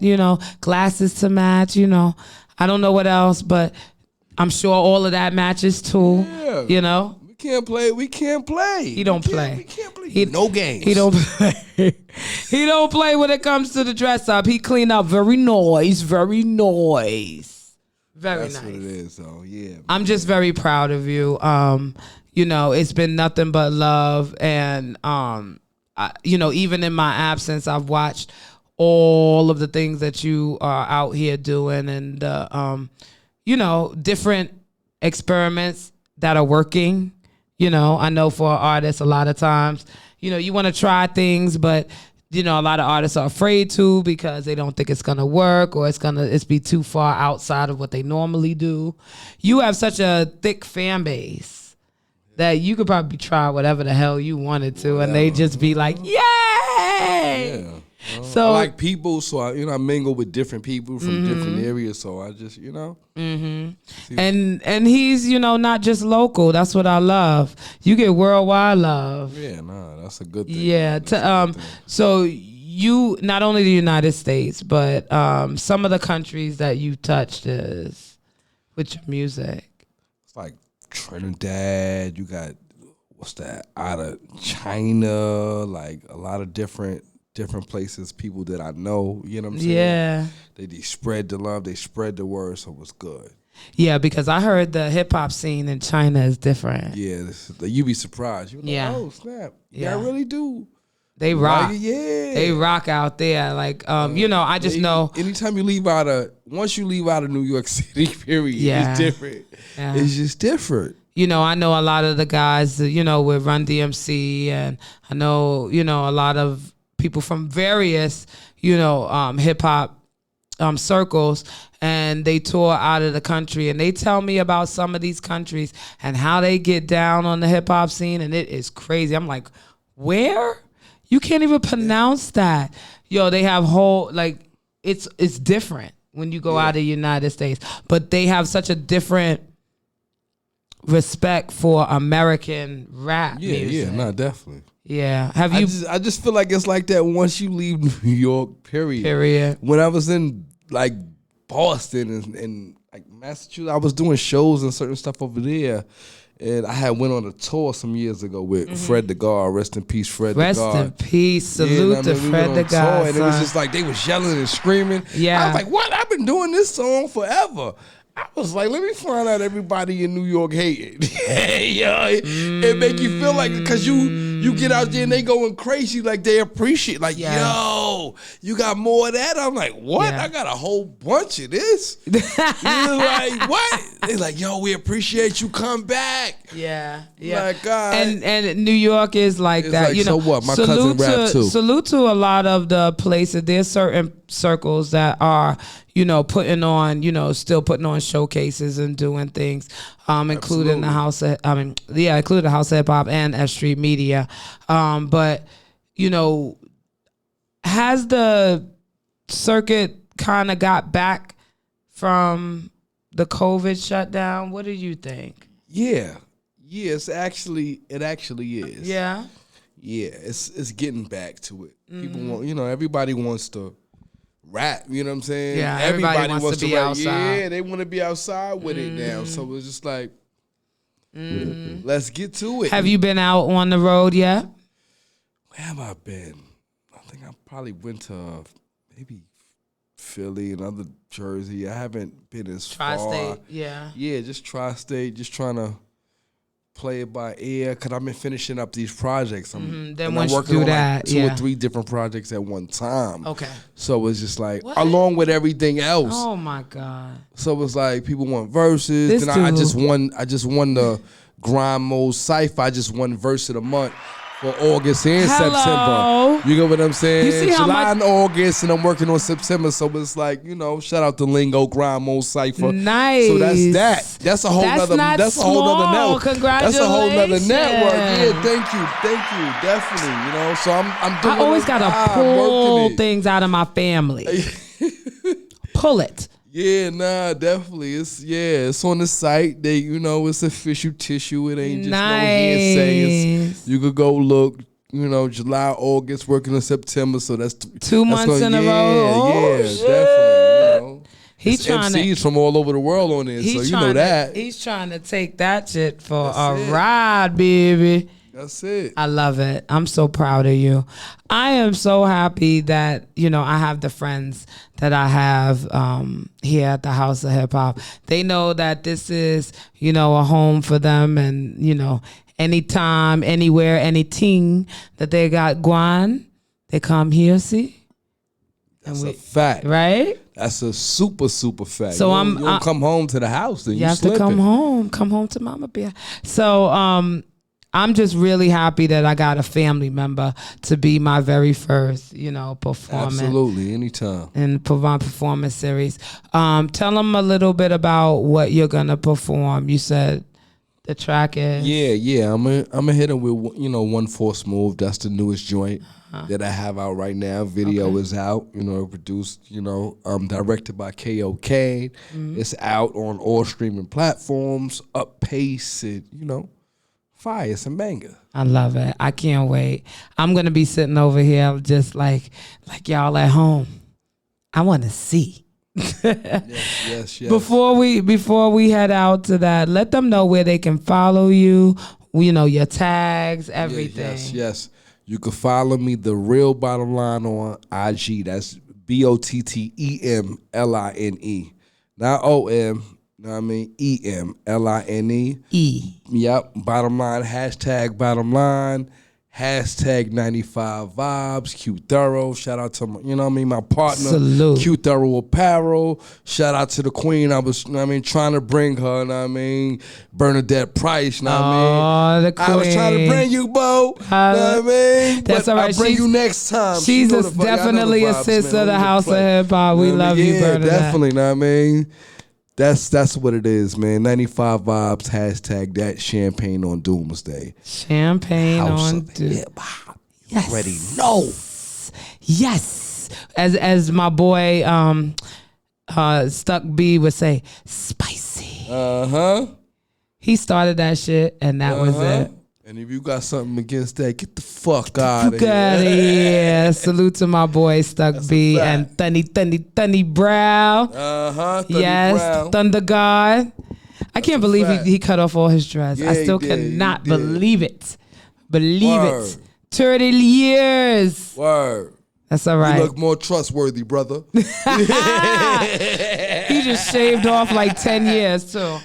glasses to match, I don't know what else, but I'm sure all of that matches too. Yeah. We can't play. He don't play. We can't play. No games. He don't play. He don't play when it comes to the dress up. He clean up very nice. Very nice. Very nice. That's what it is, though. Yeah. I'm just very proud of you. It's been nothing but love, and even in my absence, I've watched all of the things that you are out here doing, and different experiments that are working. I know for artists, a lot of times, you want to try things, but a lot of artists are afraid to because they don't think it's gonna work, or it's be too far outside of what they normally do. You have such a thick fan base that you could probably try whatever the hell you wanted to, and they just be like, yay! Yeah. So I like people, so I mingle with different people from different areas. So I just and he's not just local. That's what I love. You get worldwide love. Yeah, that's a good thing. Yeah. So you not only the United States, but some of the countries that you touched is with your music. It's like Trinidad. You got what's that out of China? Like a lot of different places, people that I know, you know what I'm saying? Yeah. They spread the love, they spread the word, so it was good. Yeah, because I heard the hip hop scene in China is different. Yeah, you be surprised. You're like, oh snap. Yeah, I really do. They rock. Yeah. They rock out there. Like, I just know. Anytime you once you leave out of New York City, period, it's different. Yeah. It's just different. I know a lot of the guys, with Run DMC, and I know, a lot of people from various, hip hop circles, and they tour out of the country, and they tell me about some of these countries and how they get down on the hip hop scene, and it is crazy. I'm like, where? You can't even pronounce that. They have whole, like, it's different when you go out of the United States, but they have such a different respect for American rap music. Yeah, no, definitely. Yeah. I just feel like it's like that once you leave New York, period. When I was in like Boston and like Massachusetts, I was doing shows and certain stuff over there. And I had went on a tour some years ago with Fred the God. Rest in peace, Fred the God. Rest in peace. Salute to Fred the God. And it was just like they was yelling and screaming. Yeah. I was like, what? I've been doing this song forever. I was like, let me find out everybody in New York hating. It make you feel like, because you get out there and they going crazy, like they appreciate, like, yo, you got more of that? I'm like, what? I got a whole bunch of this. You're like, what? They're like, yo, we appreciate you, come back. Yeah. Like, God. And New York is like that. Like, so what? My cousin rap too. Salute to a lot of the places. There's certain circles that are, putting on, still putting on showcases and doing things, including the House of, including the House of Hip Hop and S.STREET Media. But, has the circuit kind of got back from the COVID shutdown? What do you think? Yeah, it actually is. Yeah. Yeah, it's getting back to it. People want, everybody wants to rap, you know what I'm saying? Yeah, everybody wants to be rap. outside. Yeah, they want to be outside with it now. So it's just like, let's get to it. Have you been out on the road yet? Where have I been? I think I probably went to maybe Philly and other Jersey. I haven't been as far. Tri-state, yeah. Yeah, just tri-state, just trying to play it by ear, because I've been finishing up these projects. Then once you do that, like 2 or 3 different projects at one time. Okay. So it's just like, What? along with everything else. Oh my God. So it's like people want verses. Then I just won the Grind Mode Cypher. I just won verse of the month for August and September. You get what I'm saying? You see how July and August, and I'm working on September. So it's like, shout out to Lingo, Grind Mode Cypher. Nice. So that's that. That's a whole nother. That's a whole nother network. Congratulations. That's a whole nother network. Yeah, thank you, definitely. So I'm doing. I always gotta pull things out of my family. Pull it. Yeah, nah, definitely. It's on the site. They, it's official tissue. It ain't just no hearsay. You could go look. July, August, working in September. So that's 2 months in a row. Yeah, definitely. He's trying MCs from all over the world on this, so you know that. He's trying to take that shit for a ride, baby. That's it. I love it. I'm so proud of you. I am so happy that, I have the friends that I have here at the House of Hip Hop. They know that this is, a home for them, and, anytime, anywhere, anything that they got going, they come here, see? That's a fact. Right? That's a super, super fact. So you don't come home to the house, then you have to come home. Come home to Mama Bear. So I'm just really happy that I got a family member to be my very first, performance. Absolutely, anytime. In Pavon Performance Series. Tell them a little bit about what you're gonna perform. You said the track is. Yeah. I'm gonna hit them with 1 Force Move. That's the newest joint that I have out right now. Video is out. Produced. Directed by K.O. Kane. It's out on all streaming platforms. Up pace and fire. It's a banger. I love it. I can't wait. I'm gonna be sitting over here just like y'all at home. I want to see. Yes. Before we head out to that, let them know where they can follow you. Your tags, everything. Yes. You can follow me, The Real Bottom Line, on IG. That's BOTTEMLINE. Not OM. Know what I mean? EMLINE. Yep. Bottom line. Hashtag bottom line. Hashtag 95 vibes. Q Thorough. Shout out to my partner. Salute. Q Thorough Apparel. Shout out to the queen. I was, trying to bring her, Bernadette Price. The queen. I was trying to bring you, Bo. That's all right. I'll bring you next time. She's definitely a sister of the House of Hip Hop. We love you, Bernadette. Definitely, That's what it is, man. 95 vibes. Hashtag that. Champagne on Doomsday. Champagne House on Doomsday. Yes. Already know. Yes. As my boy Stuck B would say, spicy. He started that shit, and that was it. And if you got something against that, get the fuck out of here. Salute to my boy Stuck B and Thunny Brown. Yes, Brown. Thunder God. I can't believe he cut off all his dreads. Yeah, I still cannot believe it. It. 30 years. Word. That's all right. You look more trustworthy, brother. He just shaved off like 10 years too.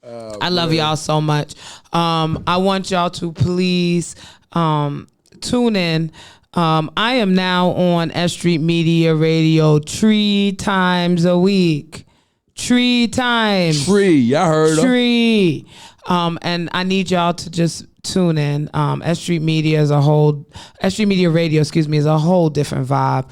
I love y'all so much. I want y'all to please tune in. I am now on S.STREET Media Radio 3 times a week. 3 times. Y'all heard her. 3. And I need y'all to just tune in. S.STREET Media is S.STREET Media Radio, is a whole different vibe.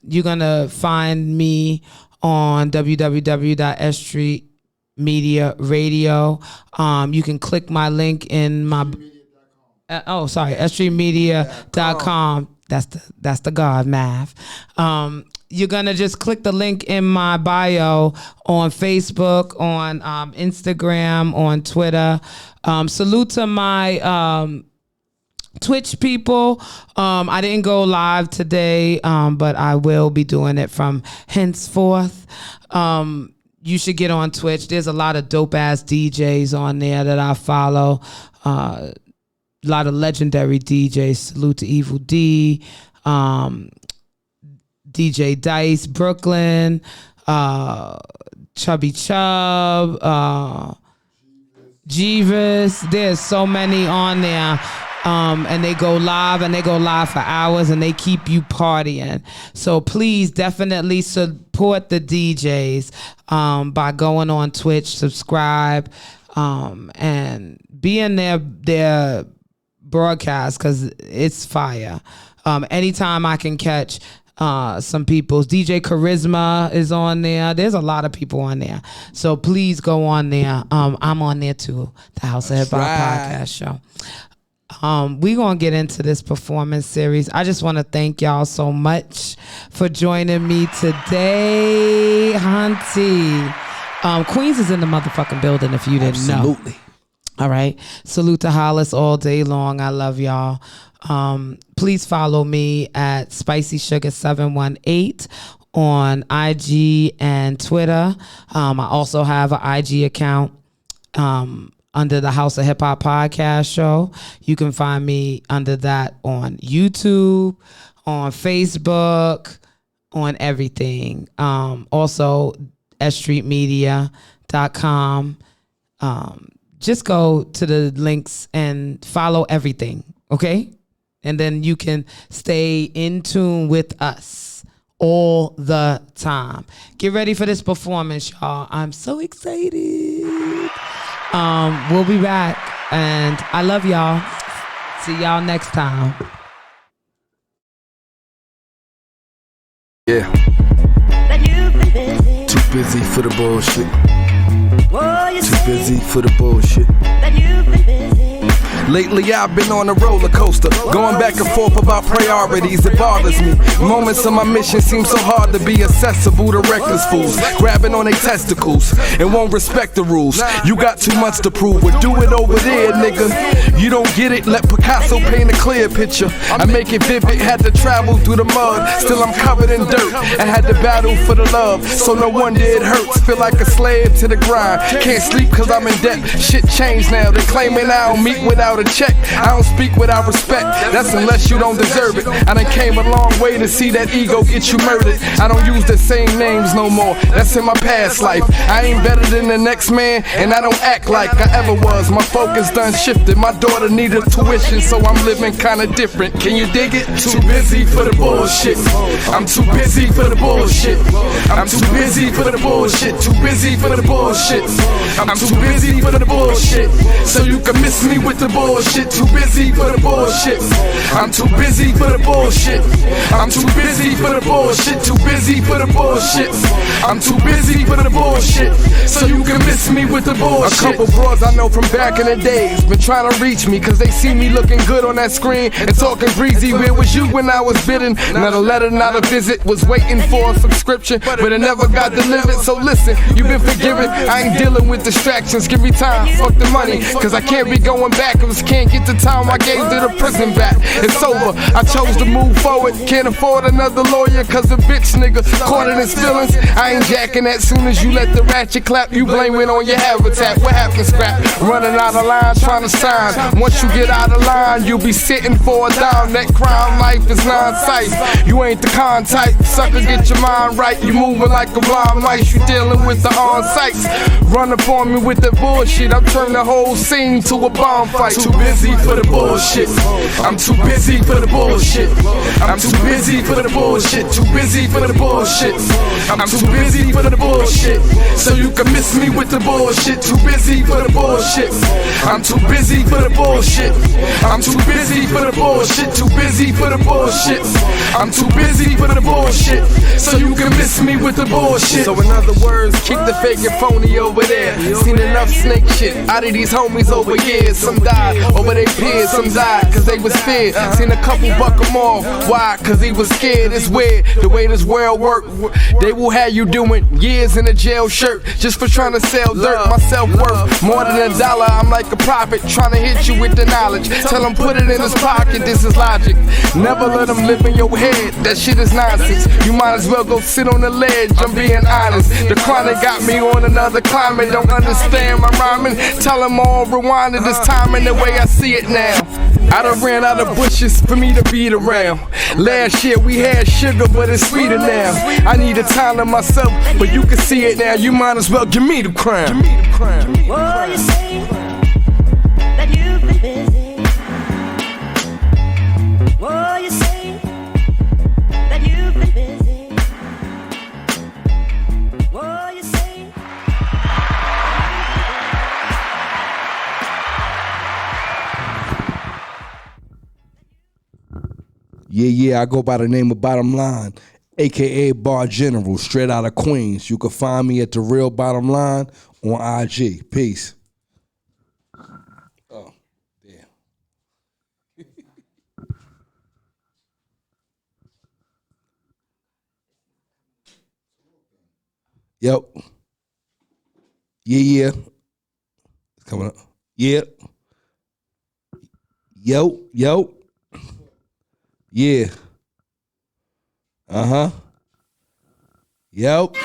You're gonna find me on www.S.STREET.Media Radio. You can click my link in my S.STREETmedia.com. That's the God math. You're gonna just click the link in my bio on Facebook, on Instagram, on Twitter. Salute to my Twitch people. I didn't go live today, but I will be doing it from henceforth. You should get on Twitch. There's a lot of dope ass DJs on there that I follow. A lot of legendary DJs. Salute to Evil D, DJ Dice, Brooklyn, Chubby Chub, Jeeves. There's so many on there. And they go live for hours and they keep you partying. So please definitely support the DJs by going on Twitch, subscribe, and be in their broadcast because it's fire. Anytime I can catch some people's DJ Charisma is on there. There's a lot of people on there. So please go on there. I'm on there too, the House of Hip Hop podcast show. We're going to get into this performance series. I just want to thank y'all so much for joining me today, Hunty. Queens is in the motherfucking building if you didn't know. Absolutely. All right. Salute to Hollis all day long. I love y'all. Please follow me at Spicy Sugar 718 on IG and Twitter. I also have an IG account under the House of Hip Hop podcast show. You can find me under that on YouTube, on Facebook, on everything. Also, S.STREETmedia.com. Just go to the links and follow everything, okay? And then you can stay in tune with us all the time. Get ready for this performance, y'all. I'm so excited. We'll be back, and I love y'all. See y'all next time. Yeah. Too busy for the bullshit. Too busy for the bullshit. Lately I've been on a roller coaster, going back and forth about priorities. It bothers me. Moments of my mission seem so hard to be accessible to reckless fools, grabbing on their testicles and won't respect the rules. You got too much to prove, but do it over there, nigga. You don't get it, let Picasso paint a clear picture. I make it vivid, had to travel through the mud. Still I'm covered in dirt, I had to battle for the love. So no wonder it hurts, feel like a slave to the grind. Can't sleep cause I'm in debt, shit changed now. They claiming I don't meet without a check. I don't speak without respect, that's unless you don't deserve it. I done came a long way to see that ego get you murdered. I don't use the same names no more, that's in my past life. I ain't better than the next man, and I don't act like I ever was. My focus done shifted, my daughter needed tuition, so I'm living kinda different. Can you dig it? Too busy for the bullshit. I'm too busy for the bullshit. I'm too busy for the bullshit. Too busy for the bullshit. I'm too busy for the bullshit, so you can miss me with the bullshit. Too busy for the bullshit. I'm too busy for the bullshit. I'm too busy for the bullshit. Too busy for the bullshit. I'm too busy for the bullshit, so you can miss me with the bullshit. A couple bros I know from back in the days been trying to reach me, cause they see me looking good on that screen and talking breezy. Where was you when I was bidden? Not a letter, not a visit. Was waiting for a subscription, but it never got delivered. So listen, you've been forgiven. I ain't dealing with distractions. Give me time, fuck the money, cause I can't be going backwards. Can't get the time I gave to the prison back. It's over, I chose to move forward. Can't afford another lawyer, cause the bitch nigga caught in his feelings. I ain't jacking that. Soon as you let the ratchet clap, you blame it on your habitat. What happened, scrap? Running out of line, trying to sign. Once you get out of line, you'll be sitting for a dime. That crime life is non-sight. You ain't the con type, sucker, get your mind right. You moving like a blind mice, you dealing with the on-sites. Run up on me with that bullshit, I'm turning the whole scene to a bomb fight. too busy for the bullshit. I'm too busy for the bullshit. I'm too busy for the bullshit. Too busy for the bullshit. I'm too busy for the bullshit. So you can miss me with the bullshit. Too busy for the bullshit. I'm too busy for the bullshit. I'm too busy for the bullshit. Too busy for the bullshit. I'm too busy for the bullshit. So you can miss me with the bullshit. So in other words, keep the fake and phony over there. Seen enough snake shit out of these homies over years. Some died over their peers, some died cause they was feared. Seen a couple buck them off. Why? Cause he was scared. It's weird the way this world work. They will have you doing years in a jail shirt just for trying to sell dirt. My self-worth more than $1. I'm like a prophet trying to hit you with the knowledge. Tell him put it in his pocket. This is logic. Never let him live in your head. That shit is nonsense. You might as well go sit on the ledge. I'm being honest. The chronic got me on another climate. Don't understand my rhyming. Tell him all rewinded this time in the way I see it now. I done ran out of bushes for me to beat around. Last year we had sugar, but it's sweeter now. I need a time to myself, but you can see it now. You might as well give me the crown. Oh, you say that you've been busy. Oh, you say that you've been busy. Oh, you say. Yeah, I go by the name of Bottom Line, aka Bar General, straight out of Queens. You can find me at The Real Bottom Line on IG. Peace. Oh, damn. Yep. Yeah. It's coming up. Yeah. Yo. Yeah. Yep.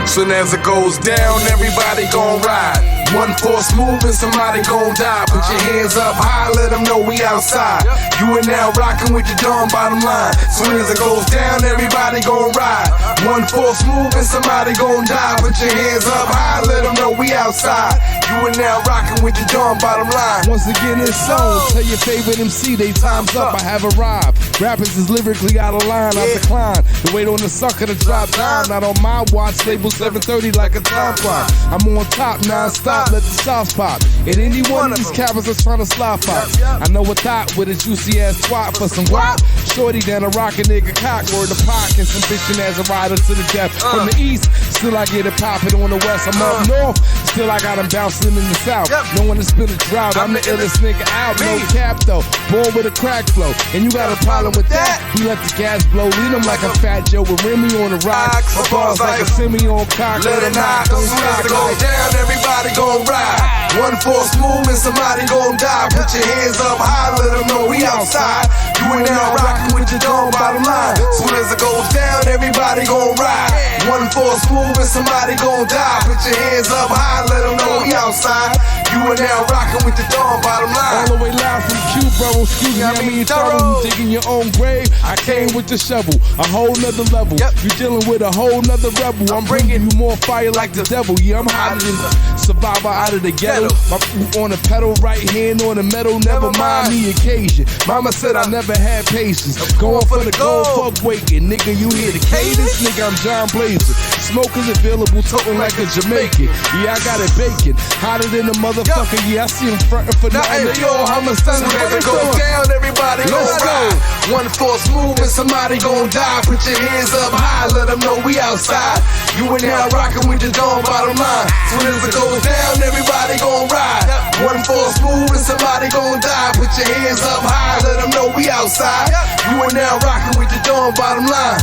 Soon as it goes down, everybody gon' ride. One force move and somebody gon' die. Put your hands up high, let them know we outside. You are now rocking with your Dawn Bottom Line. Soon as it goes down, everybody gon' ride. One force move and somebody gon' die. Put your hands up high, let them know we outside. You are now rocking with your Dawn Bottom Line. Once again, it's on. Tell your favorite MC, they time's up. I have arrived. Rappers is lyrically out of line. I decline to wait on the sucker to drop down. Not on my watch, label 7:30 like a time clock. I'm on top non-stop. Let the sauce pop. And any one of these cappers that's trying to slide fox. I know a thought with a juicy ass twat for some guap. Shorty down a rockin' nigga cock. Word the pock and some bitchin' as a rider to the death. From the east, still I get it poppin' on the west. I'm up north, still I got them bouncing in the south. No one to spin a drought, I'm the illest nigga out. No cap though, born with a crack flow. And you got a problem with that? We let the gas blow, lean them like a fat Joe with Remy on the rock. My balls like a semi on cock. Let it knock, don't stop it, go down, everybody gon' ride. One force move and somebody gon' die. Put your hands up high, let them know we outside. You ain't now rockin' with your Dawn Bottom Line. Soon as it goes down, everybody gon' ride. One force move and somebody gon' die. Put your hands up high, let them know we outside. You are now rockin' with the Dawn Bottom Line. All the way live from Q, bro. Excuse me, I mean trouble. You digging your own grave. I came with the shovel, a whole nother level. You dealing with a whole nother rebel. I'm bringing you more fire like the devil. Yeah, I'm hotter than survivor out of the ghetto. My foot on the pedal, right hand on the metal. Never mind me occasion. Mama said I never had patience. Going for the gold, fuck waiting. Nigga, you hear the cadence? Nigga, I'm John Blazer. Smoke is available, toting like a Jamaican. Yeah, I got it baking. Hotter than a motherfucker. Yeah, I see him frontin' for nothing. Yo, how much time as it goes down, everybody gon' ride. One force move and somebody gon' die. Put your hands up high, let them know we outside. You and now rockin' with your Dawn Bottom Line. Soon as it goes down, everybody gon' ride. One force move and somebody gon' die. Put your hands up high, let them know we outside. You and now rockin' with your Dawn Bottom Line.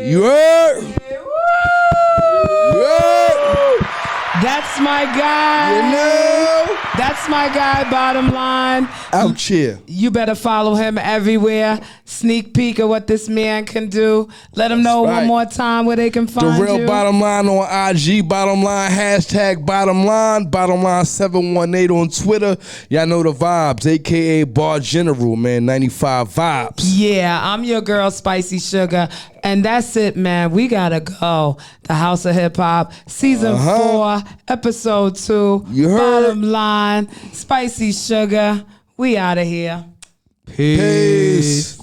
You heard? That's my guy. You know? That's my guy, Bottom Line. Out here. You better follow him everywhere. Sneak peek of what this man can do. Let him know one more time where they can find The Real you. Bottom Line on IG, Bottom Line, hashtag Bottom Line, Bottom Line 718 on Twitter. Y'all know the vibes, aka Bar General, man, 95 vibes. Yeah, I'm your girl, Spicy Sugar. And that's it, man. We gotta go. The House of Hip Hop, season 4, episode 2. You heard? Bottom line, Spicy Sugar. We out of here. Peace.